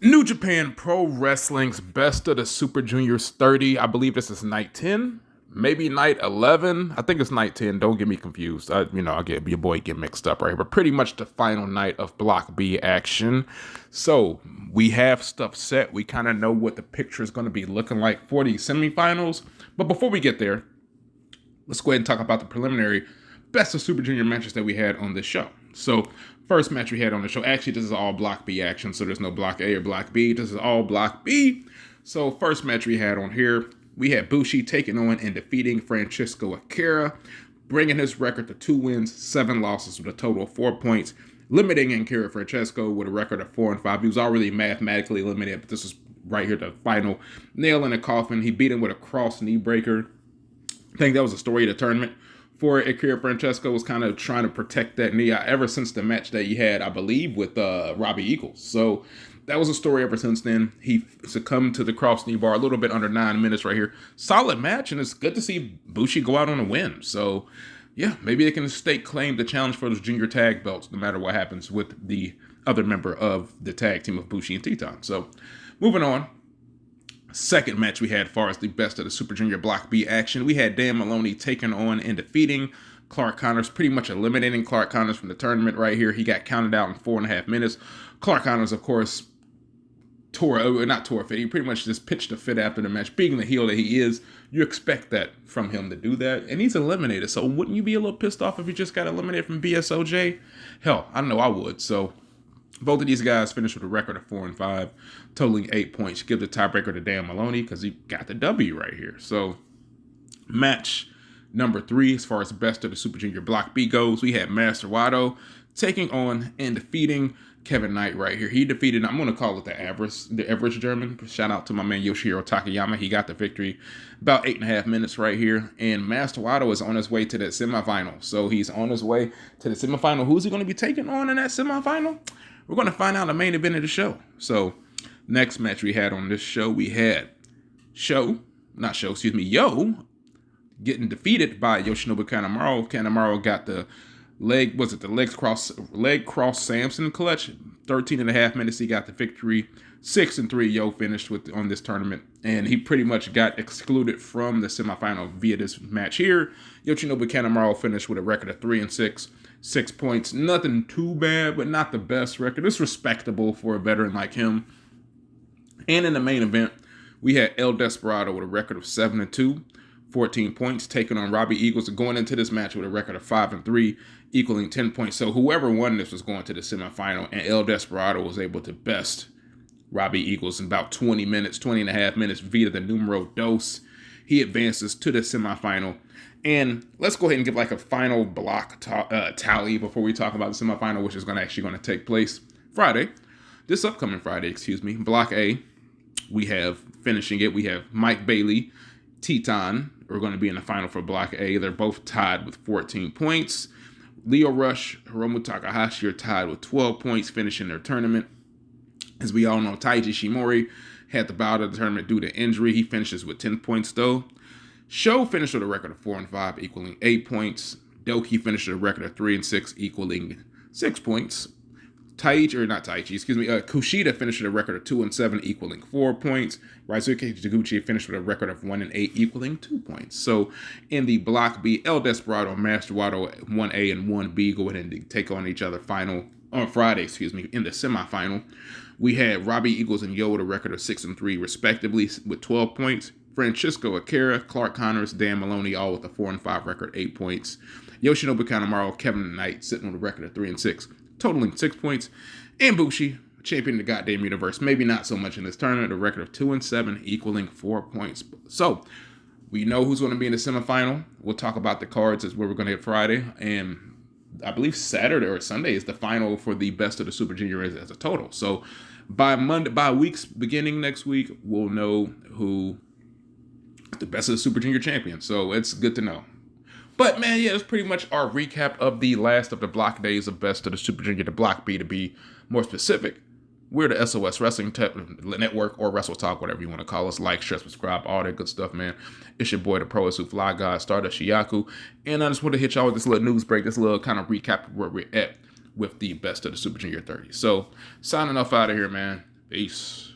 New Japan Pro Wrestling's Best of the Super Juniors 30. I believe this is night 10, maybe night 11. I think it's night 10. Don't get me confused. I get your boy get mixed up right here. But pretty much the final night of Block B action. So we have stuff set. We kind of know what the picture is going to be looking like for the semifinals. But before we get there, let's go ahead and talk about the preliminary Best of Super Junior matches that we had on this show. So, first match we had on the show, actually, this is all Block B action, so there's no Block A or Block B. This is all Block B. So, first match we had on here, we had Bushi taking on and defeating Francisco Akira, bringing his record to 2 wins, 7 losses with a total of 4 points, limiting Akira Francesco with a record of 4-5. He was already mathematically eliminated, but this is right here the final nail in the coffin. He beat him with a cross knee breaker. I think that was the story of the tournament for Akira Francesco, was kind of trying to protect that knee ever since the match that he had, I believe, with Robbie Eagles. So that was a story ever since then. He succumbed to the cross knee bar a little bit under 9 minutes right here. Solid match, and it's good to see Bushi go out on a win. So, yeah, maybe they can stake claim the challenge for those junior tag belts no matter what happens with the other member of the tag team of Bushi and Teton. So, moving on. Second match we had, far as the best of the Super Junior Block B action, we had Dan Maloney taking on and defeating Clark Connors, pretty much eliminating Clark Connors from the tournament right here. He got counted out in 4.5 minutes. Clark Connors, of course, not tore a fit. He pretty much just pitched a fit after the match. Being the heel that he is, you expect that from him to do that, and he's eliminated. So wouldn't you be a little pissed off if he just got eliminated from BSOJ? Hell, I know I would. So both of these guys finished with a record of 4-5, totaling 8 points. Give the tiebreaker to Dan Maloney because he got the W right here. So, match number 3, as far as best of the Super Junior Block B goes, we had Master Wato taking on and defeating Kevin Knight right here. He defeated, I'm going to call it the average German. Shout out to my man Yoshihiro Takayama. He got the victory about 8.5 minutes right here. And Master Wato is on his way to that semifinal. So he's on his way to the semifinal. Who's he going to be taking on in that semifinal? We're going to find out the main event of the show. So, next match we had on this show, we had Yo getting defeated by Yoshinobu Kanemaru. Kanemaru got the leg cross Samson clutch. 13.5 minutes, he got the victory. 6-3, Yo finished on this tournament, and he pretty much got excluded from the semifinal via this match here. Yoshinobu Kanemaru finished with a record of 3-6. 6 points. Nothing too bad, but not the best record. It's respectable for a veteran like him. And in the main event, we had El Desperado with a record of 7-2, 14 points, taking on Robbie Eagles, going into this match with a record of 5-3, equaling 10 points. So whoever won this was going to the semifinal, and El Desperado was able to best Robbie Eagles in about 20.5 minutes via the numero dos. He advances to the semifinal. And let's go ahead and give like a final block tally before we talk about the semifinal, which is going to take place this upcoming Friday, Block A, we have finishing it. We have Mike Bailey, Teton are going to be in the final for Block A. They're both tied with 14 points. Leo Rush, Hiromu Takahashi are tied with 12 points, finishing their tournament. As we all know, Taiji Shimori had the bout of the tournament due to injury. He finishes with 10 points though. Sho finished with a record of 4-5, equaling 8 points. Doki finished with a record of 3-6, equaling 6 points. Kushida finished with a record of 2-7, equaling 4 points. Raizuki Taguchi finished with a record of 1-8, equaling 2 points. So in the Block B, El Desperado and Master Wato 1A and 1B go ahead and take on each other on Friday, in the semifinal. We had Robbie Eagles and Yo with a record of 6-3, respectively, with 12 points. Francisco Akira, Clark Connors, Dan Maloney, all with a 4-5 record, 8 points. Yoshinobu Kanemaru, Kevin Knight, sitting with a record of 3-6, totaling 6 points. And Bushi, champion of the goddamn universe, maybe not so much in this tournament, a record of 2-7, equaling 4 points. So, we know who's going to be in the semifinal. We'll talk about the cards as where we're going to get Friday. And I believe Saturday or Sunday is the final for the best of the Super Junior as a total. So, by week's beginning next week, we'll know who the best of the Super Junior champion. So it's good to know. But man, yeah, that's pretty much our recap of the last of the block days of best of the Super Junior, the Block B to be more specific. We're the SOS Wrestling Network, or Wrestle Talk, whatever you want to call us. Like, share, subscribe, all that good stuff, man. It's your boy, the Pro Who Fly God, Stardust Shiyaku. And I just want to hit y'all with this little news break, this little kind of recap of where we're at with the best of the Super Junior 30. So, signing off out of here, man. Peace.